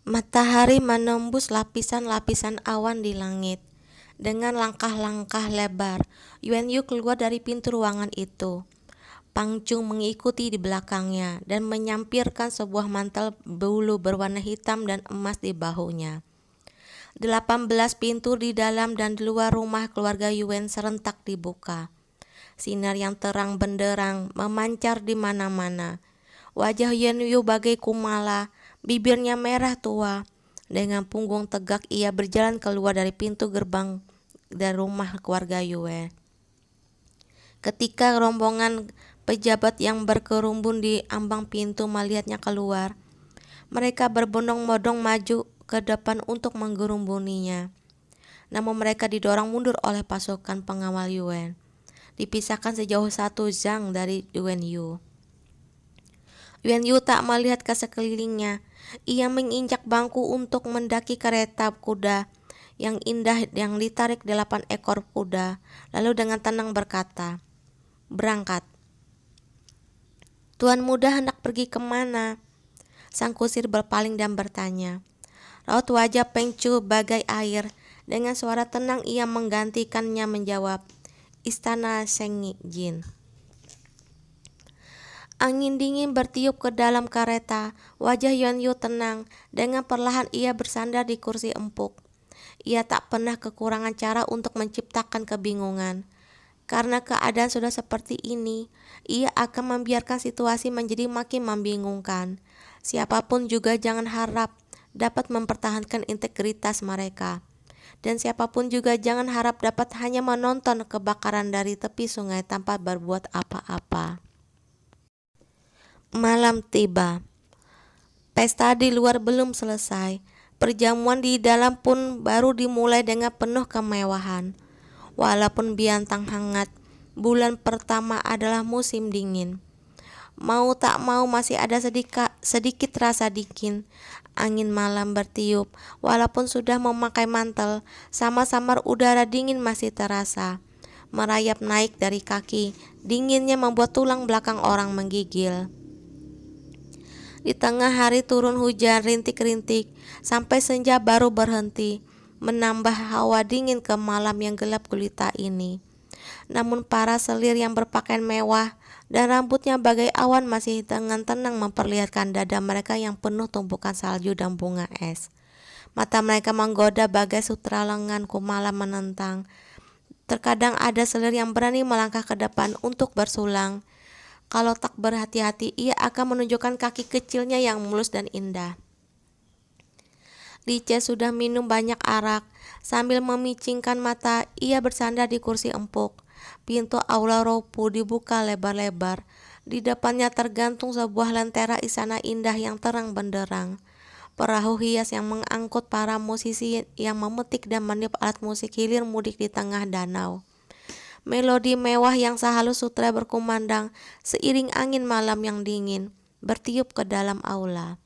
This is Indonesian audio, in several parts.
Matahari menembus lapisan-lapisan awan di langit. Dengan langkah-langkah lebar, Yuan Yu keluar dari pintu ruangan itu. Pang Chung mengikuti di belakangnya dan menyampirkan sebuah mantel bulu berwarna hitam dan emas di bahunya. 18 pintu di dalam dan di luar rumah keluarga Yuan serentak dibuka. Sinar yang terang benderang memancar di mana-mana. Wajah Yuan Yu bagai kumala, bibirnya merah tua. Dengan punggung tegak ia berjalan keluar dari pintu gerbang dari rumah keluarga Yue. Ketika rombongan pejabat yang berkerumun di ambang pintu melihatnya keluar, mereka berbondong-bondong maju ke depan untuk menggerumbuninya. Namun mereka didorong mundur oleh pasukan pengawal Yuan, dipisahkan sejauh 1 zhang dari Yuan Yu. Yuan Yu tak melihat ke sekelilingnya. Ia menginjak bangku untuk mendaki kereta kuda yang indah yang ditarik 8 ekor kuda, lalu dengan tenang berkata, "Berangkat." "Tuan muda hendak pergi kemana?" Sang kusir berpaling dan bertanya. Raut wajah Peng Chu bagai air. Dengan suara tenang ia menggantikannya menjawab, "Istana Sheng Jin." Angin dingin bertiup ke dalam kereta. Wajah Yuan Yu tenang. Dengan perlahan ia bersandar di kursi empuk. Ia tak pernah kekurangan cara untuk menciptakan kebingungan. Karena keadaan sudah seperti ini, ia akan membiarkan situasi menjadi makin membingungkan. Siapapun juga jangan harap dapat mempertahankan integritas mereka. Dan siapapun juga jangan harap dapat hanya menonton kebakaran dari tepi sungai tanpa berbuat apa-apa. Malam tiba. Pesta di luar belum selesai. Perjamuan di dalam pun baru dimulai dengan penuh kemewahan. Walaupun bintang hangat, bulan pertama adalah musim dingin. Mau tak mau masih ada sedikit rasa dingin. Angin malam bertiup, walaupun sudah memakai mantel, samar-samar udara dingin masih terasa. Merayap naik dari kaki, dinginnya membuat tulang belakang orang menggigil. Di tengah hari turun hujan rintik-rintik, sampai senja baru berhenti, menambah hawa dingin ke malam yang gelap gulita ini. Namun para selir yang berpakaian mewah dan rambutnya bagai awan masih dengan tenang memperlihatkan dada mereka yang penuh tumpukan salju dan bunga es. Mata mereka menggoda bagai sutra lengan kumala menentang. Terkadang ada selir yang berani melangkah ke depan untuk bersulang. Kalau tak berhati-hati, ia akan menunjukkan kaki kecilnya yang mulus dan indah. Li Che sudah minum banyak arak. Sambil memicingkan mata, ia bersandar di kursi empuk. Pintu aula rupu dibuka lebar-lebar. Di depannya tergantung sebuah lentera istana indah yang terang benderang. Perahu hias yang mengangkut para musisi yang memetik dan meniup alat musik hilir mudik di tengah danau. Melodi mewah yang sehalus sutra berkumandang seiring angin malam yang dingin bertiup ke dalam aula.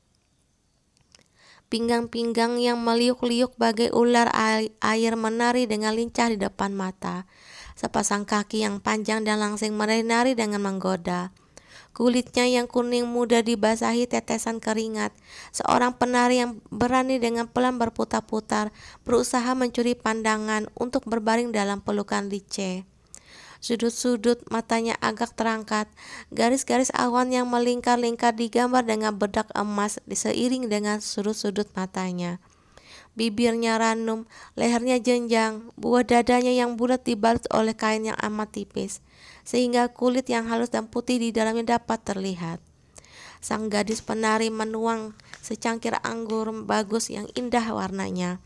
Pinggang-pinggang yang meliuk-liuk bagai ular air menari dengan lincah di depan mata. Sepasang kaki yang panjang dan langsing menari dengan menggoda. Kulitnya yang kuning muda dibasahi tetesan keringat. Seorang penari yang berani dengan pelan berputar-putar berusaha mencuri pandangan untuk berbaring dalam pelukan Li Che. Sudut-sudut matanya agak terangkat. Garis-garis awan yang melingkar-lingkar digambar dengan bedak emas seiring dengan sudut-sudut matanya. Bibirnya ranum, lehernya jenjang, buah dadanya yang bulat dibalut oleh kain yang amat tipis, sehingga kulit yang halus dan putih di dalamnya dapat terlihat. Sang gadis penari menuang secangkir anggur bagus yang indah warnanya.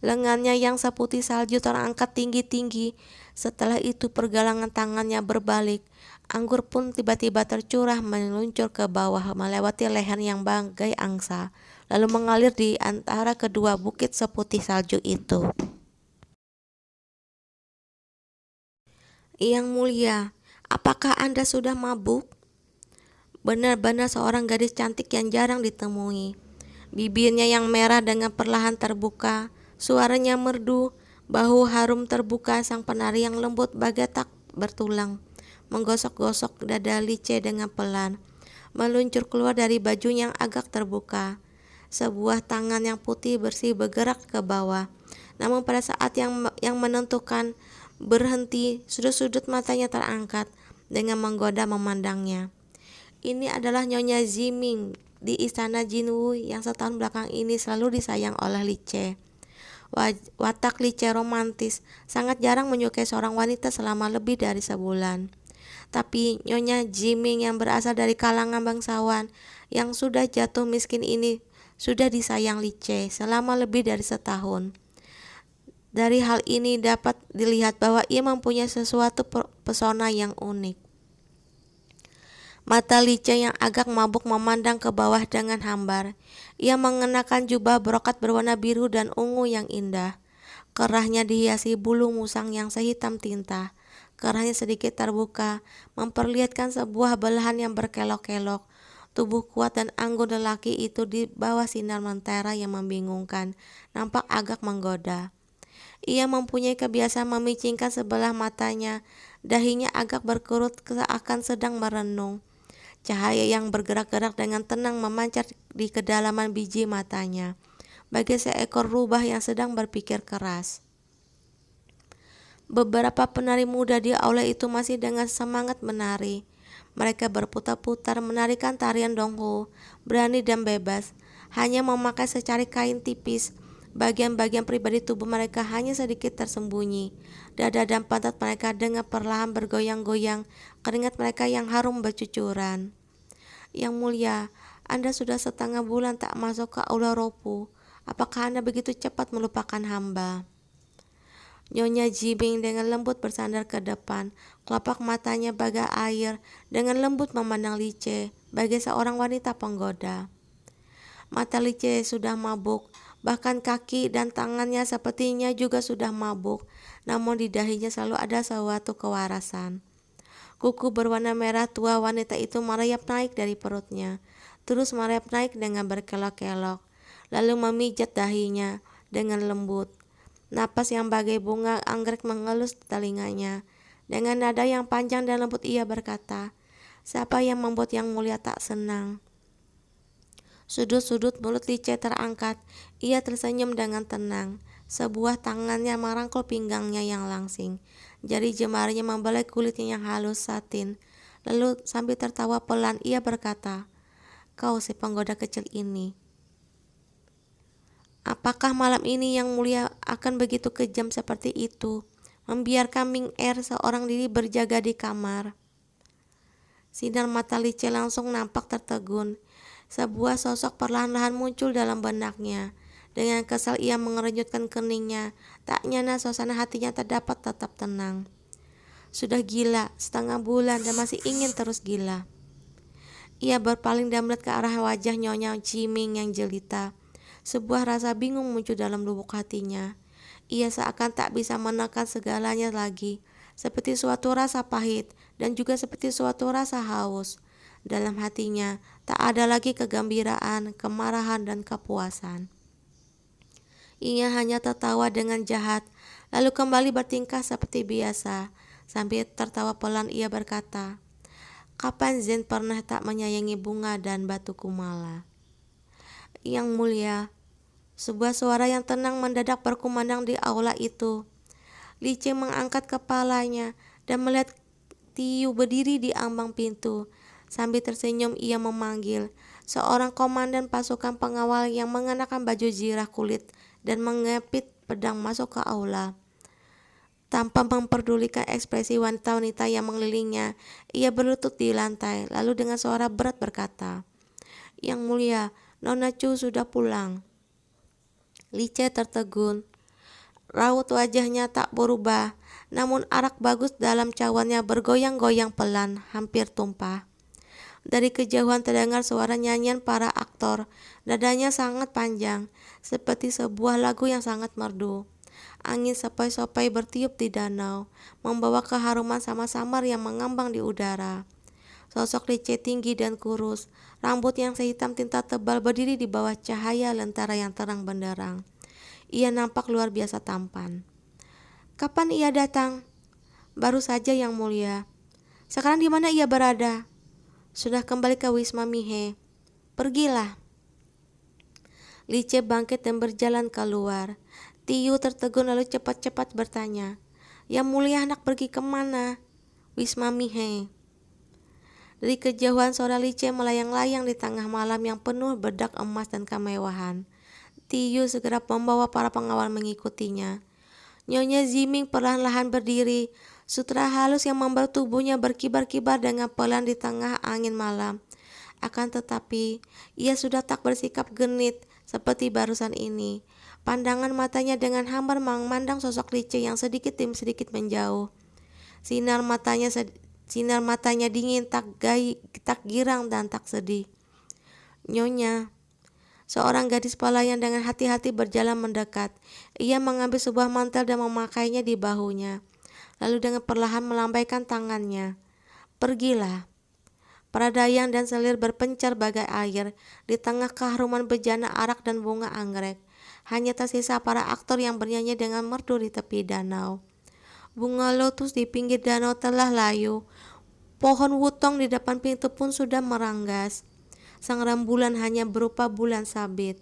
Lengannya yang seputih salju terangkat tinggi-tinggi. Setelah itu pergelangan tangannya berbalik. Anggur pun tiba-tiba tercurah meluncur ke bawah melewati leher yang bagai angsa, lalu mengalir di antara kedua bukit seputih salju itu. "Yang mulia, apakah Anda sudah mabuk?" Benar-benar seorang gadis cantik yang jarang ditemui. Bibirnya yang merah dengan perlahan terbuka. Suaranya merdu, bahu harum terbuka sang penari yang lembut bagai tak bertulang, menggosok-gosok dada Li Che dengan pelan, meluncur keluar dari baju yang agak terbuka. Sebuah tangan yang putih bersih bergerak ke bawah. Namun pada saat yang menentukan berhenti, sudut-sudut matanya terangkat dengan menggoda memandangnya. Ini adalah Nyonya Ziming di istana Jinwu yang setahun belakang ini selalu disayang oleh Lice. Watak Lice romantis, sangat jarang menyukai seorang wanita selama lebih dari sebulan. Tapi Nyonya Ziming yang berasal dari kalangan bangsawan yang sudah jatuh miskin ini sudah disayang Lice selama lebih dari setahun. Dari hal ini dapat dilihat bahwa ia mempunyai sesuatu pesona yang unik. Mata Lice yang agak mabuk memandang ke bawah dengan hambar. Ia mengenakan jubah brokat berwarna biru dan ungu yang indah. Kerahnya dihiasi bulu musang yang sehitam tinta. Kerahnya sedikit terbuka, memperlihatkan sebuah belahan yang berkelok-kelok. Tubuh kuat dan anggun lelaki itu di bawah sinar mentera yang membingungkan, nampak agak menggoda. Ia mempunyai kebiasaan memicingkan sebelah matanya, dahinya agak berkerut seakan sedang merenung. Cahaya yang bergerak-gerak dengan tenang memancar di kedalaman biji matanya, bagai seekor rubah yang sedang berpikir keras. Beberapa penari muda di aula itu masih dengan semangat menari. Mereka berputar-putar menarikan tarian donghu, berani dan bebas, hanya memakai secari kain tipis. Bagian-bagian pribadi tubuh mereka hanya sedikit tersembunyi. Dada dan pantat mereka dengan perlahan bergoyang-goyang, keringat mereka yang harum bercucuran. Yang mulia, Anda sudah setengah bulan tak masuk ke aula Ropu. Apakah Anda begitu cepat melupakan hamba? Nyonya Jibing dengan lembut bersandar ke depan, kelopak matanya bagai air, dengan lembut memandang Lice, bagai seorang wanita penggoda. Mata Lice sudah mabuk, bahkan kaki dan tangannya sepertinya juga sudah mabuk, namun di dahinya selalu ada suatu kewarasan. Kuku berwarna merah tua wanita itu merayap naik dari perutnya, terus merayap naik dengan berkelok-kelok, lalu memijat dahinya dengan lembut. Napas yang bagai bunga anggrek mengelus telinganya. Dengan nada yang panjang dan lembut ia berkata, "Siapa yang membuat Yang Mulia tak senang?" Sudut-sudut mulut Lice terangkat. Ia tersenyum dengan tenang. Sebuah tangannya merangkul pinggangnya yang langsing. Jari jemarinya membelai kulitnya yang halus satin. Lalu sambil tertawa pelan ia berkata, "Kau si penggoda kecil ini. Apakah malam ini Yang Mulia akan begitu kejam seperti itu, membiarkan Ming Er seorang diri berjaga di kamar?" Sinar mata Lice langsung nampak tertegun. Sebuah sosok perlahan-lahan muncul dalam benaknya. Dengan kesal ia mengernyitkan keningnya. Tak nyana suasana hatinya terdapat tetap tenang. Sudah gila, setengah bulan dan masih ingin terus gila. Ia berpaling dan melihat ke arah wajah Nyonya Jiming yang jelita. Sebuah rasa bingung muncul dalam lubuk hatinya. Ia seakan tak bisa menekan segalanya lagi, seperti suatu rasa pahit dan juga seperti suatu rasa haus. Dalam hatinya tak ada lagi kegembiraan, kemarahan, dan kepuasan. Ia hanya tertawa dengan jahat, lalu kembali bertingkah seperti biasa. Sambil tertawa pelan ia berkata, "Kapan Zen pernah tak menyayangi bunga dan batu kumala?" "Yang Mulia." Sebuah suara yang tenang mendadak berkumandang di aula itu. Lice mengangkat kepalanya dan melihat Tiu berdiri di ambang pintu. Sambil tersenyum ia memanggil seorang komandan pasukan pengawal yang mengenakan baju zirah kulit dan mengepit pedang masuk ke aula. Tanpa memperdulikan ekspresi wanita-wanita yang mengelilingnya, ia berlutut di lantai, lalu dengan suara berat berkata, "Yang Mulia, Nona Chu sudah pulang." Lice tertegun. Raut wajahnya tak berubah, namun arak bagus dalam cawannya bergoyang-goyang pelan, hampir tumpah. Dari kejauhan terdengar suara nyanyian para aktor. Nadanya sangat panjang, seperti sebuah lagu yang sangat merdu. Angin sepoi-sepoi bertiup di danau, membawa keharuman samar-samar yang mengambang di udara. Sosok Lice tinggi dan kurus, rambut yang sehitam tinta tebal berdiri di bawah cahaya lentera yang terang benderang. Ia nampak luar biasa tampan. "Kapan ia datang?" "Baru saja, Yang Mulia." "Sekarang di mana ia berada?" "Sudah kembali ke Wisma Mihe." "Pergilah." Lice bangkit dan berjalan keluar. Tiu tertegun lalu cepat-cepat bertanya, "Yang mulia anak pergi kemana?" "Wisma Mihe." Dari kejauhan suara Lice melayang-layang di tengah malam yang penuh bedak emas dan kemewahan. Tiu segera membawa para pengawal mengikutinya. Nyonya Ziming perlahan-lahan berdiri, sutra halus yang membuat tubuhnya berkibar-kibar dengan pelan di tengah angin malam. Akan tetapi, ia sudah tak bersikap genit seperti barusan ini. Pandangan matanya dengan hambar memandang sosok Lice yang sedikit demi sedikit menjauh. Sinar matanya dingin, tak girang dan tak sedih. "Nyonya." Seorang gadis pelayan dengan hati-hati berjalan mendekat. Ia mengambil sebuah mantel dan memakainya di bahunya. Lalu dengan perlahan melambaikan tangannya. "Pergilah." Peradayang dan selir berpencar bagai air di tengah keharuman bejana arak dan bunga anggrek. Hanya tersisa para aktor yang bernyanyi dengan merdu di tepi danau. Bunga lotus di pinggir danau telah layu. Pohon wutong di depan pintu pun sudah meranggas. Sang rembulan hanya berupa bulan sabit.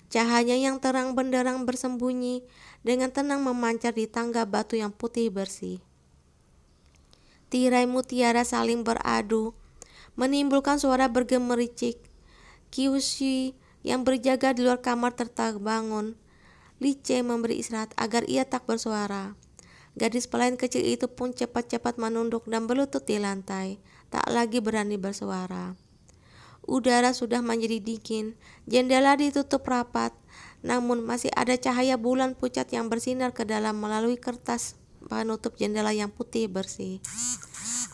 Cahaya yang terang benderang bersembunyi dengan tenang memancar di tangga batu yang putih bersih. Tirai mutiara saling beradu, menimbulkan suara bergemericik. Kyushi yang berjaga di luar kamar terbangun. Lice memberi isyarat agar ia tak bersuara. Gadis pelayan kecil itu pun cepat-cepat menunduk dan berlutut di lantai, tak lagi berani bersuara. Udara sudah menjadi dingin, jendela ditutup rapat, namun masih ada cahaya bulan pucat yang bersinar ke dalam melalui kertas penutup jendela yang putih bersih.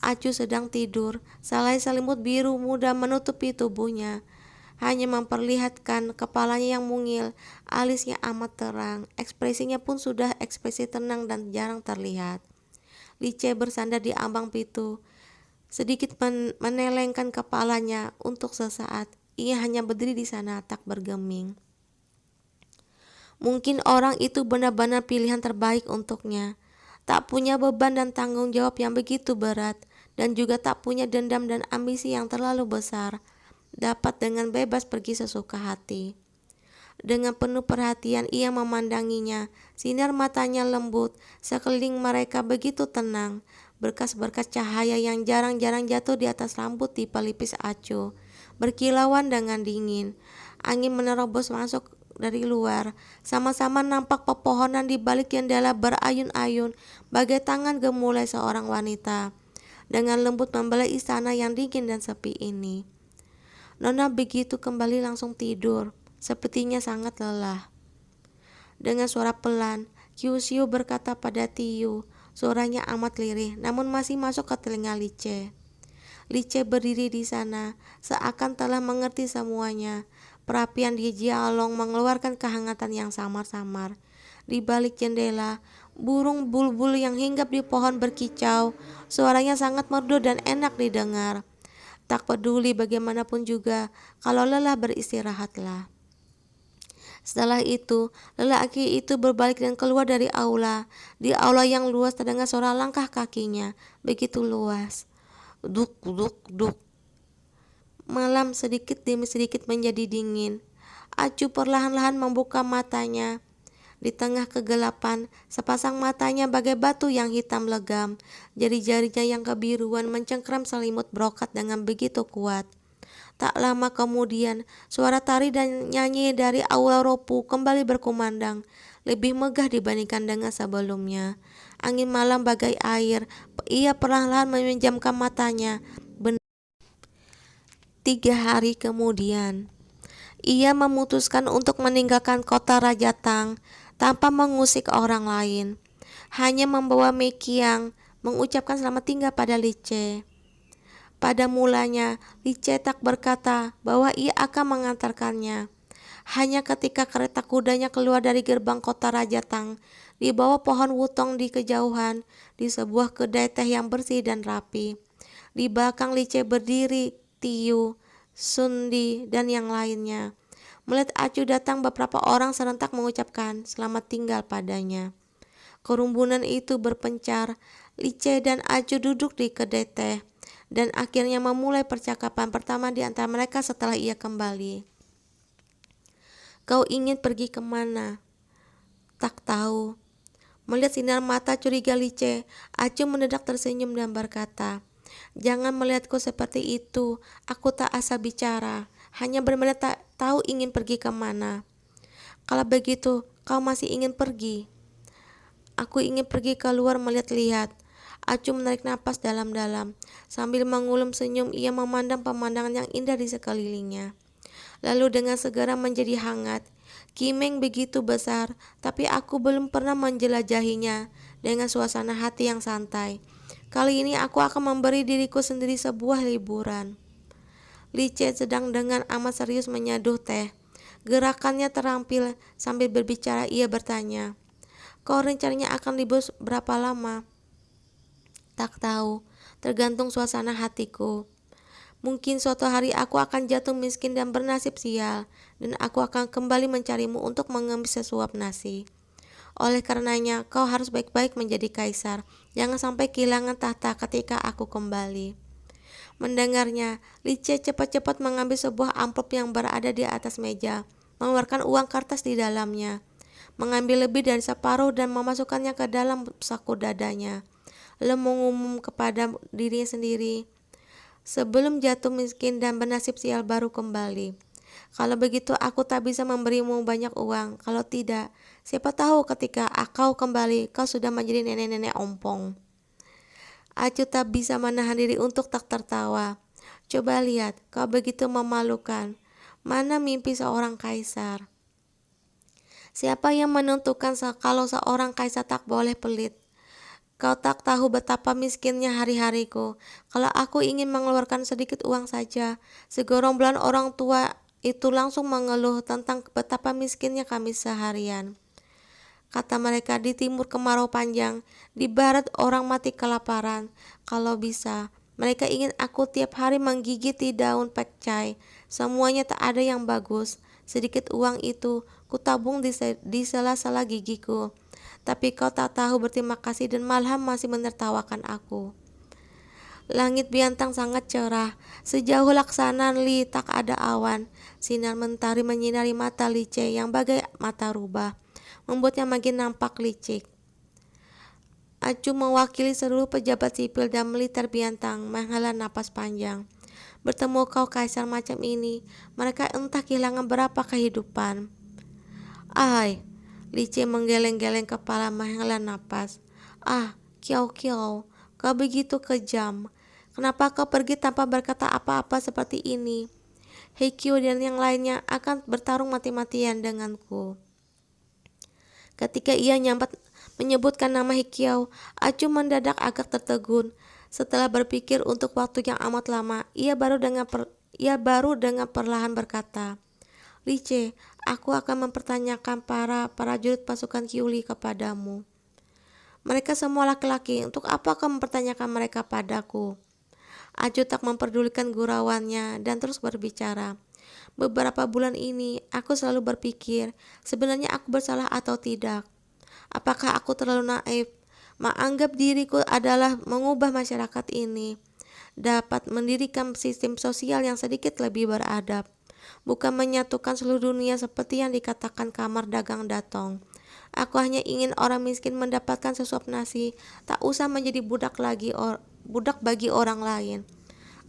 Acu sedang tidur, selai selimut biru muda menutupi tubuhnya, hanya memperlihatkan kepalanya yang mungil, alisnya amat terang, ekspresinya pun sudah ekspresi tenang dan jarang terlihat. Lice bersandar di ambang pintu, sedikit menelengkan kepalanya untuk sesaat. Ia hanya berdiri di sana tak bergeming. Mungkin orang itu benar-benar pilihan terbaik untuknya. Tak punya beban dan tanggung jawab yang begitu berat, dan juga tak punya dendam dan ambisi yang terlalu besar. Dapat dengan bebas pergi sesuka hati. Dengan penuh perhatian ia memandanginya. Sinar matanya lembut, sekeliling mereka begitu tenang. Berkas-berkas cahaya yang jarang-jarang jatuh di atas rambut di pelipis Acu berkilauan dengan dingin. Angin menerobos masuk dari luar. Sama-sama nampak pepohonan di balik jendela berayun-ayun bagai tangan gemulai seorang wanita. Dengan lembut membelai istana yang dingin dan sepi ini. Nona begitu kembali langsung tidur, sepertinya sangat lelah. Dengan suara pelan, Kyushu berkata pada Tiu. Suaranya amat lirih, namun masih masuk ke telinga Lice. Lice berdiri di sana, seakan telah mengerti semuanya. Perapian di Jialong mengeluarkan kehangatan yang samar-samar. Di balik jendela, burung bulbul yang hinggap di pohon berkicau. Suaranya sangat merdu dan enak didengar. Tak peduli bagaimanapun juga, kalau lelah beristirahatlah. Setelah itu, lelaki itu berbalik dan keluar dari aula. Di aula yang luas terdengar suara langkah kakinya, begitu luas. Duk, duk, duk. Malam sedikit demi sedikit menjadi dingin. Acu perlahan-lahan membuka matanya. Di tengah kegelapan, sepasang matanya bagai batu yang hitam legam. Jari-jarinya yang kebiruan mencengkram selimut brokat dengan begitu kuat. Tak lama kemudian, suara tari dan nyanyi dari aula Ropu kembali berkumandang, lebih megah dibandingkan dengan sebelumnya. Angin malam bagai air, ia perlahan-lahan meminjamkan matanya. 3 hari kemudian, ia memutuskan untuk meninggalkan kota Rajatang tanpa mengusik orang lain. Hanya membawa Mekiang, mengucapkan selamat tinggal pada Lice. Pada mulanya, Lice tak berkata bahwa ia akan mengantarkannya. Hanya ketika kereta kudanya keluar dari gerbang kota Rajatang, di bawah pohon wutong di kejauhan, di sebuah kedai teh yang bersih dan rapi. Di belakang Lice berdiri Tiu, Sundi, dan yang lainnya. Melihat Acu datang, beberapa orang serentak mengucapkan selamat tinggal padanya. Kerumunan itu berpencar. Lice dan Acu duduk di kedai teh dan akhirnya memulai percakapan pertama di antara mereka setelah ia kembali. Kau ingin pergi kemana? Tak tahu. Melihat sinar mata curiga Lice, Acu mendadak tersenyum dan berkata, "Jangan melihatku seperti itu. Aku tak asal bicara. Hanya benar-benar tak tahu ingin pergi kemana." "Kalau begitu, kau masih ingin pergi?" "Aku ingin pergi keluar melihat-lihat." Acu menarik napas dalam-dalam. Sambil mengulum senyum, ia memandang pemandangan yang indah di sekelilingnya. Lalu dengan segera menjadi hangat. Kimeng begitu besar, tapi aku belum pernah menjelajahinya dengan suasana hati yang santai. Kali ini aku akan memberi diriku sendiri sebuah liburan. Lice sedang dengan amat serius menyaduh teh. Gerakannya terampil. Sambil berbicara ia bertanya, "Kau rencananya akan libur berapa lama?" "Tak tahu, tergantung suasana hatiku. Mungkin suatu hari aku akan jatuh miskin dan bernasib sial, dan aku akan kembali mencarimu untuk mengemis sesuap nasi. Oleh karenanya, kau harus baik-baik menjadi kaisar. Jangan sampai kehilangan tahta ketika aku kembali." Mendengarnya, Lice cepat-cepat mengambil sebuah amplop yang berada di atas meja, mengeluarkan uang kertas di dalamnya, mengambil lebih dari separuh dan memasukkannya ke dalam saku dadanya, lalu mengumum kepada dirinya sendiri, "Sebelum jatuh miskin dan bernasib sial baru kembali. Kalau begitu aku tak bisa memberimu banyak uang. Kalau tidak, siapa tahu ketika kau kembali kau sudah menjadi nenek-nenek ompong." Acu tak bisa menahan diri untuk tak tertawa. "Coba lihat, kau begitu memalukan. Mana mimpi seorang kaisar? Siapa yang menentukan kalau seorang kaisar tak boleh pelit? Kau tak tahu betapa miskinnya hari-hariku. Kalau aku ingin mengeluarkan sedikit uang saja, segerombolan orang tua itu langsung mengeluh tentang betapa miskinnya kami seharian. Kata mereka, di timur kemarau panjang, di barat orang mati kelaparan. Kalau bisa, mereka ingin aku tiap hari menggigiti daun pekcai. Semuanya tak ada yang bagus. Sedikit uang itu kutabung di sela-sela gigiku. Tapi kau tak tahu berterima kasih dan malah masih menertawakan aku." Langit bintang sangat cerah. Sejauh laksanan Li tak ada awan. Sinar mentari menyinari mata Lice yang bagai mata rubah, membuatnya makin nampak licik. Acu mewakili seluruh pejabat sipil dan militer Biantang menghela napas panjang. Bertemu kau kaisar macam ini, mereka entah kehilangan berapa kehidupan. "Ai," Lice menggeleng-geleng kepala menghela napas. "Ah, Kiau Kiau, kau begitu kejam. Kenapa kau pergi tanpa berkata apa-apa seperti ini? Heikyu dan yang lainnya akan bertarung mati-matian denganku." Ketika ia menyebutkan nama Hikiau, Acu mendadak agak tertegun. Setelah berpikir untuk waktu yang amat lama, ia baru dengan perlahan berkata, "Lice, aku akan mempertanyakan para prajurit pasukan Kyuli kepadamu. Mereka semua laki-laki, untuk apa kau mempertanyakan mereka padaku?" Acu tak memperdulikan gurauannya dan terus berbicara. "Beberapa bulan ini, aku selalu berpikir, sebenarnya aku bersalah atau tidak. Apakah aku terlalu naif, menganggap diriku adalah mengubah masyarakat ini, dapat mendirikan sistem sosial yang sedikit lebih beradab, bukan menyatukan seluruh dunia seperti yang dikatakan kamar dagang Datong. Aku hanya ingin orang miskin mendapatkan sesuap nasi, tak usah menjadi budak bagi orang lain.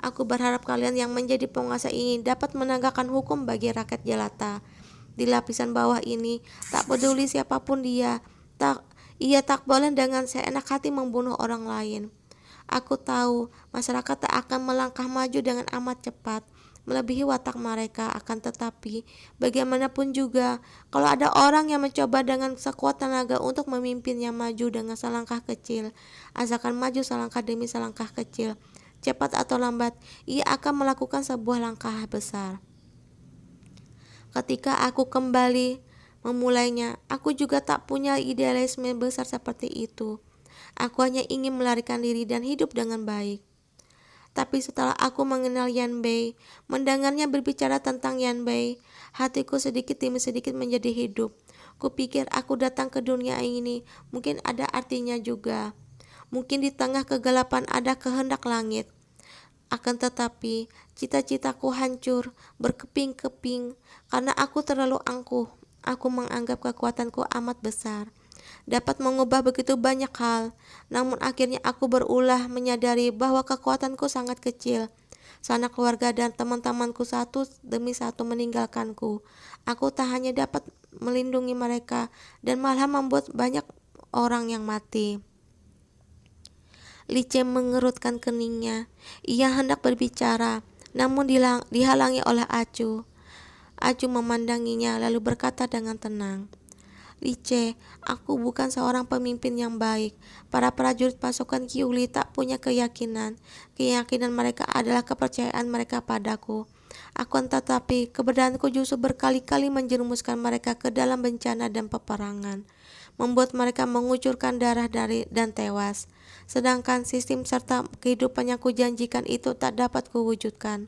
Aku berharap kalian yang menjadi penguasa ini dapat menegakkan hukum bagi rakyat jelata di lapisan bawah ini, tak peduli siapapun dia. Ia tak boleh dengan seenak hati membunuh orang lain. Aku tahu masyarakat tak akan melangkah maju dengan amat cepat, melebihi watak mereka. Akan tetapi, bagaimanapun juga, kalau ada orang yang mencoba dengan sekuat tenaga untuk memimpinnya maju dengan selangkah kecil, asalkan maju selangkah demi selangkah kecil, cepat atau lambat, ia akan melakukan sebuah langkah besar. Ketika aku kembali memulainya, aku juga tak punya idealisme besar seperti itu. Aku hanya ingin melarikan diri dan hidup dengan baik. Tapi setelah aku mengenal Yan Bei, mendengarnya berbicara tentang Yan Bei, hatiku sedikit demi sedikit menjadi hidup. Kupikir aku datang ke dunia ini mungkin ada artinya juga. Mungkin di tengah kegelapan ada kehendak langit. Akan tetapi, Cita-citaku hancur, berkeping-keping, karena aku terlalu angkuh. Aku menganggap kekuatanku amat besar, dapat mengubah begitu banyak hal. Namun akhirnya aku berulah menyadari bahwa kekuatanku sangat kecil. Sanak keluarga dan teman-temanku satu demi satu meninggalkanku. Aku tak hanya dapat melindungi mereka, dan malah membuat banyak orang yang mati. Lice mengerutkan keningnya. Ia hendak berbicara, namun dihalangi oleh Acu. Acu memandanginya lalu berkata dengan tenang, "Lice, aku bukan seorang pemimpin yang baik. Para prajurit pasukan Kyuli tak punya keyakinan. Keyakinan mereka adalah kepercayaan mereka padaku. Akan tetapi, keberadaanku justru berkali-kali menjerumuskan mereka ke dalam bencana dan peperangan, membuat mereka mengucurkan darah dan tewas. Sedangkan sistem serta kehidupan yang kujanjikan itu tak dapat kuwujudkan.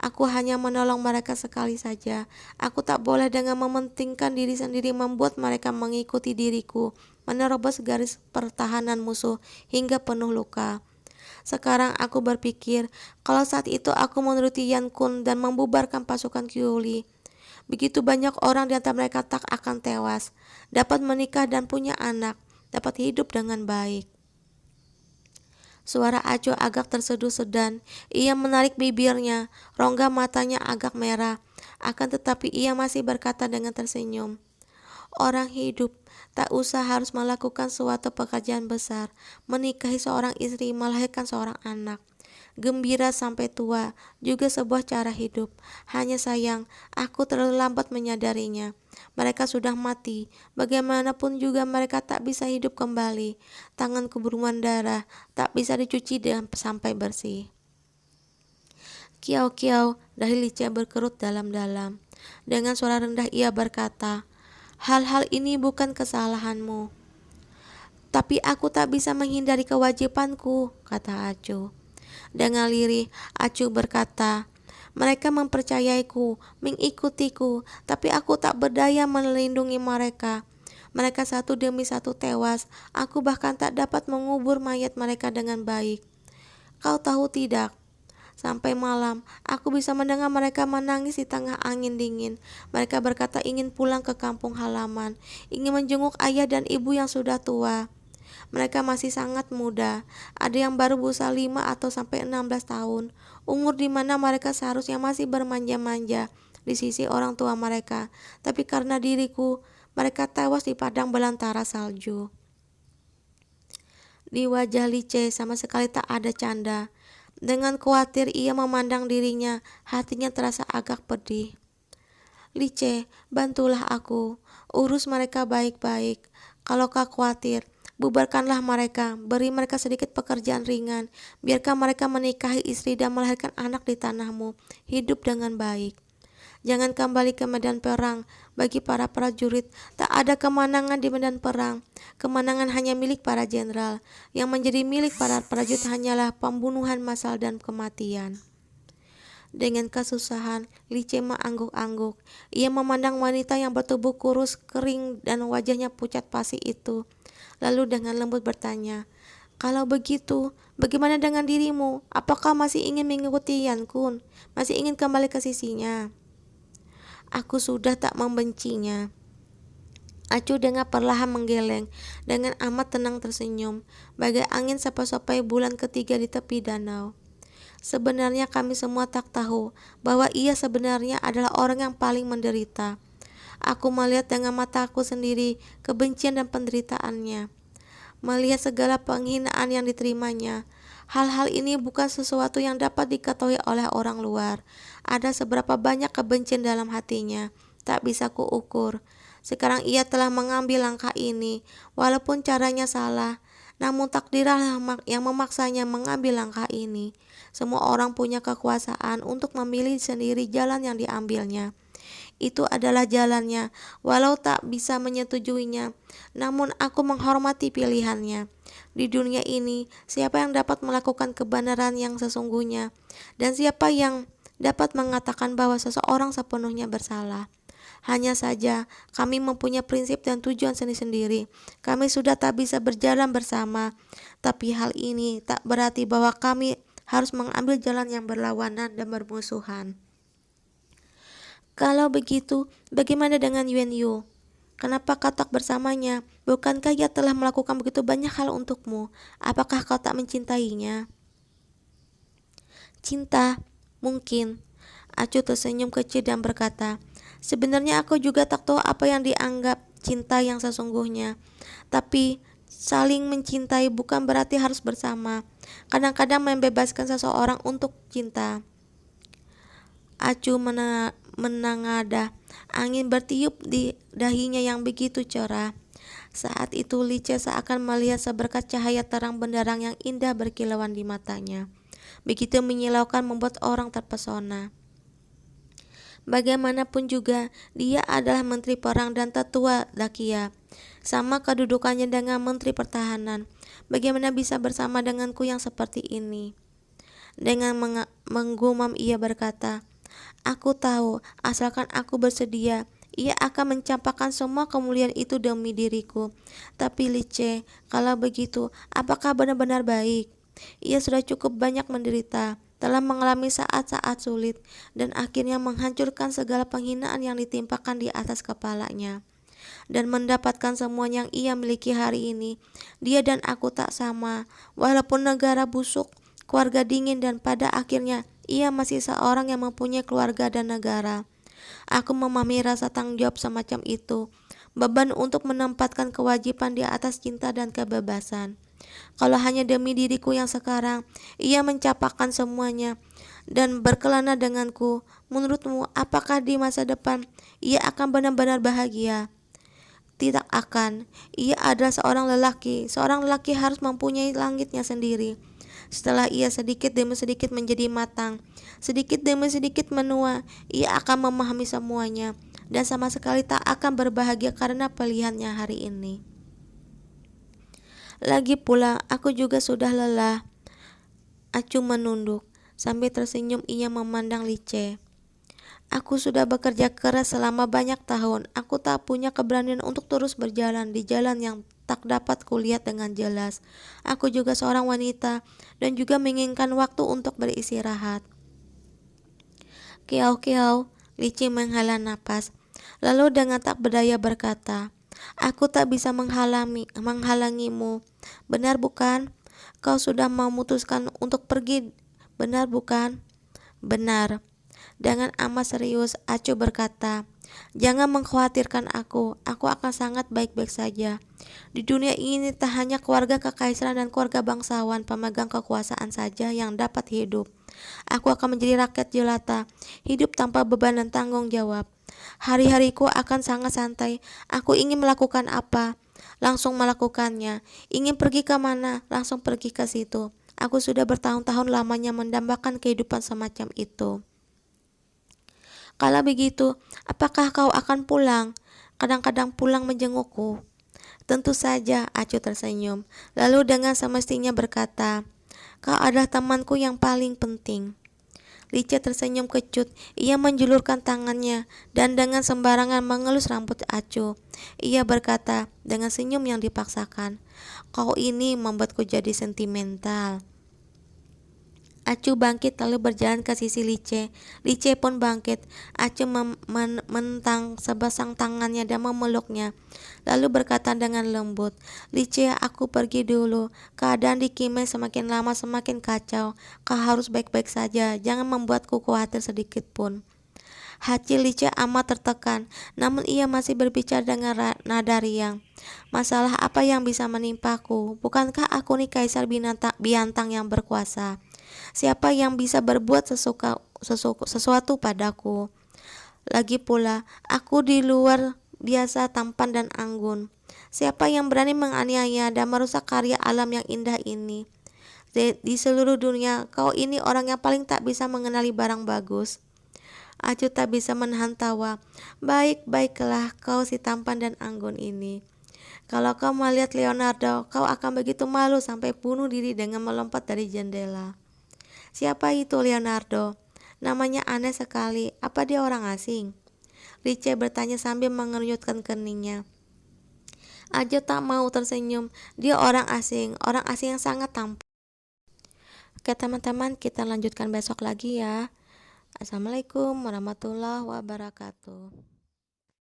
Aku hanya menolong mereka sekali saja. Aku tak boleh dengan mementingkan diri sendiri membuat mereka mengikuti diriku, menerobos garis pertahanan musuh hingga penuh luka. Sekarang aku berpikir, kalau saat itu aku menuruti Yan Kun dan membubarkan pasukan Kyuli, begitu banyak orang di antara mereka tak akan tewas, dapat menikah dan punya anak, dapat hidup dengan baik." Suara Acu agak terseduh-sedan. Ia menarik bibirnya, rongga matanya agak merah. Akan tetapi ia masih berkata dengan tersenyum, "Orang hidup tak usah harus melakukan suatu pekerjaan besar, menikahi seorang istri, melahirkan seorang anak. Gembira sampai tua juga sebuah cara hidup. Hanya sayang, aku terlalu lambat menyadarinya. Mereka sudah mati. Bagaimanapun juga mereka tak bisa hidup kembali. Tanganku berdarah, tak bisa dicuci sampai bersih." "Kiau-kiau," dahi Lice berkerut dalam-dalam. Dengan suara rendah ia berkata, "Hal-hal ini bukan kesalahanmu." "Tapi aku tak bisa menghindari kewajibanku," kata Acu. Dengan lirih, Acu berkata, "Mereka mempercayaiku, mengikutiku, tapi aku tak berdaya melindungi mereka. Mereka satu demi satu tewas. Aku bahkan tak dapat mengubur mayat mereka dengan baik. Kau tahu tidak? Sampai malam, aku bisa mendengar mereka menangis di tengah angin dingin. Mereka berkata ingin pulang ke kampung halaman, ingin menjenguk ayah dan ibu yang sudah tua. Mereka masih sangat muda, ada yang baru berusia 5 atau sampai 16 tahun, umur di mana mereka seharusnya masih bermanja-manja di sisi orang tua mereka. Tapi karena diriku, mereka tewas di padang belantara salju." Di wajah Lice sama sekali tak ada canda. Dengan khawatir ia memandang dirinya, hatinya terasa agak pedih. "Lice, bantulah aku, urus mereka baik-baik. Kalau kau khawatir, bubarkanlah mereka, beri mereka sedikit pekerjaan ringan, biarkan mereka menikahi istri dan melahirkan anak di tanahmu, hidup dengan baik. Jangan kembali ke medan perang. Bagi para prajurit, tak ada kemenangan di medan perang. Kemenangan hanya milik para jenderal. Yang menjadi milik para prajurit hanyalah pembunuhan massal dan kematian." Dengan kesusahan, Lice mengangguk-angguk. Ia memandang wanita yang bertubuh kurus, kering, dan wajahnya pucat pasi itu. Lalu dengan lembut bertanya, "Kalau begitu, bagaimana dengan dirimu? Apakah masih ingin mengikuti Yan Kun? Masih ingin kembali ke sisinya?" "Aku sudah tak membencinya." Acu dengar perlahan menggeleng, dengan amat tenang tersenyum, bagai angin sepai-sepai bulan ketiga di tepi danau. "Sebenarnya kami semua tak tahu bahwa ia sebenarnya adalah orang yang paling menderita. Aku melihat dengan mataku sendiri kebencian dan penderitaannya, melihat segala penghinaan yang diterimanya. Hal-hal ini bukan sesuatu yang dapat diketahui oleh orang luar. Ada seberapa banyak kebencian dalam hatinya, tak bisa kuukur. Sekarang ia telah mengambil langkah ini, walaupun caranya salah. Namun takdirlah yang memaksanya mengambil langkah ini. Semua orang punya kekuasaan untuk memilih sendiri jalan yang diambilnya. Itu adalah jalannya, walau tak bisa menyetujuinya. Namun aku menghormati pilihannya. Di dunia ini, siapa yang dapat melakukan kebenaran yang sesungguhnya? Dan siapa yang dapat mengatakan bahwa seseorang sepenuhnya bersalah? Hanya saja, kami mempunyai prinsip dan tujuan sendiri-sendiri. Kami sudah tak bisa berjalan bersama, tapi hal ini tak berarti bahwa kami harus mengambil jalan yang berlawanan dan bermusuhan. Kalau begitu, bagaimana dengan Yuan Yu? Kenapa kau tak bersamanya? Bukankah ia telah melakukan begitu banyak hal untukmu? Apakah kau tak mencintainya? Cinta, mungkin. Acu tersenyum kecil dan berkata, sebenarnya aku juga tak tahu apa yang dianggap cinta yang sesungguhnya. Tapi saling mencintai bukan berarti harus bersama. Kadang-kadang membebaskan seseorang untuk cinta. Acu menengadah. Angin bertiup di dahinya yang begitu cerah. Saat itu Lice seakan melihat seberkas cahaya terang benderang yang indah berkilauan di matanya. Begitu menyilaukan membuat orang terpesona. Bagaimanapun juga, dia adalah menteri perang dan tetua Dakia. Sama kedudukannya dengan menteri pertahanan. Bagaimana bisa bersama denganku yang seperti ini? Dengan menggumam ia berkata, aku tahu, asalkan aku bersedia, ia akan mencampakkan semua kemuliaan itu demi diriku. Tapi Lice, kalau begitu, apakah benar-benar baik? Ia sudah cukup banyak menderita, telah mengalami saat-saat sulit, dan akhirnya menghancurkan segala penghinaan yang ditimpakan di atas kepalanya. Dan mendapatkan semua yang ia miliki hari ini. Dia dan aku tak sama, walaupun negara busuk, keluarga dingin, dan pada akhirnya ia masih seorang yang mempunyai keluarga dan negara. Aku memahami rasa tanggung jawab semacam itu, beban untuk menempatkan kewajiban di atas cinta dan kebebasan. Kalau hanya demi diriku yang sekarang, ia mencapakan semuanya dan berkelana denganku. Menurutmu, apakah di masa depan ia akan benar-benar bahagia? Tidak akan. Ia adalah seorang lelaki. Seorang lelaki harus mempunyai langitnya sendiri. Setelah ia sedikit demi sedikit menjadi matang, sedikit demi sedikit menua, ia akan memahami semuanya dan sama sekali tak akan berbahagia karena pilihannya hari ini. Lagi pula, aku juga sudah lelah. Acu menunduk. Sambil tersenyum ia memandang Lice. Aku sudah bekerja keras selama banyak tahun. Aku tak punya keberanian untuk terus berjalan di jalan yang tak dapat kulihat dengan jelas. Aku juga seorang wanita dan juga menginginkan waktu untuk beristirahat. Kiau-kiau, Lice menghela napas. Lalu dengan tak berdaya berkata, aku tak bisa menghalangimu. Benar bukan? Kau sudah memutuskan untuk pergi, benar bukan? Benar. Dengan amat serius, Acu berkata, jangan mengkhawatirkan aku akan sangat baik-baik saja. Di dunia ini tak hanya keluarga kekaisaran dan keluarga bangsawan pemegang kekuasaan saja yang dapat hidup. Aku akan menjadi rakyat jelata, hidup tanpa beban dan tanggung jawab. Hari-hariku akan sangat santai. Aku ingin melakukan apa, langsung melakukannya. Ingin pergi ke mana, langsung pergi ke situ. Aku sudah bertahun-tahun lamanya mendambakan kehidupan semacam itu. Kalau begitu, apakah kau akan pulang? Kadang-kadang pulang menjengukku. Tentu saja, Acu tersenyum. Lalu dengan semestinya berkata, kau adalah temanku yang paling penting. Lice tersenyum kecut. Ia menjulurkan tangannya dan dengan sembarangan mengelus rambut Acu. Ia berkata dengan senyum yang dipaksakan, kau ini membuatku jadi sentimental. Acu bangkit lalu berjalan ke sisi Lice. Lice pun bangkit. Acu mentang sebasang tangannya dan memeluknya. Lalu berkata dengan lembut, Lice, aku pergi dulu. Keadaan di Kimei semakin lama semakin kacau. Kau harus baik-baik saja. Jangan membuatku khawatir sedikit pun. Hati Lice amat tertekan, namun ia masih berbicara dengan nada riang. Masalah apa yang bisa menimpaku? Bukankah aku nih kaisar biantang yang berkuasa? Siapa yang bisa berbuat sesuatu padaku? Lagi pula, aku di luar biasa tampan dan anggun. Siapa yang berani menganiaya dan merusak karya alam yang indah ini? Di seluruh dunia, kau ini orang yang paling tak bisa mengenali barang bagus. Acu tak bisa menahan tawa. Baiklah kau si tampan dan anggun ini. Kalau kau melihat Leonardo, kau akan begitu malu sampai bunuh diri dengan melompat dari jendela. Siapa itu Leonardo? Namanya aneh sekali. Apa dia orang asing? Lice bertanya sambil mengernyitkan keningnya. Acu tak mau tersenyum. Dia orang asing yang sangat tampan. Oke teman-teman, kita lanjutkan besok lagi ya. Assalamualaikum warahmatullahi wabarakatuh.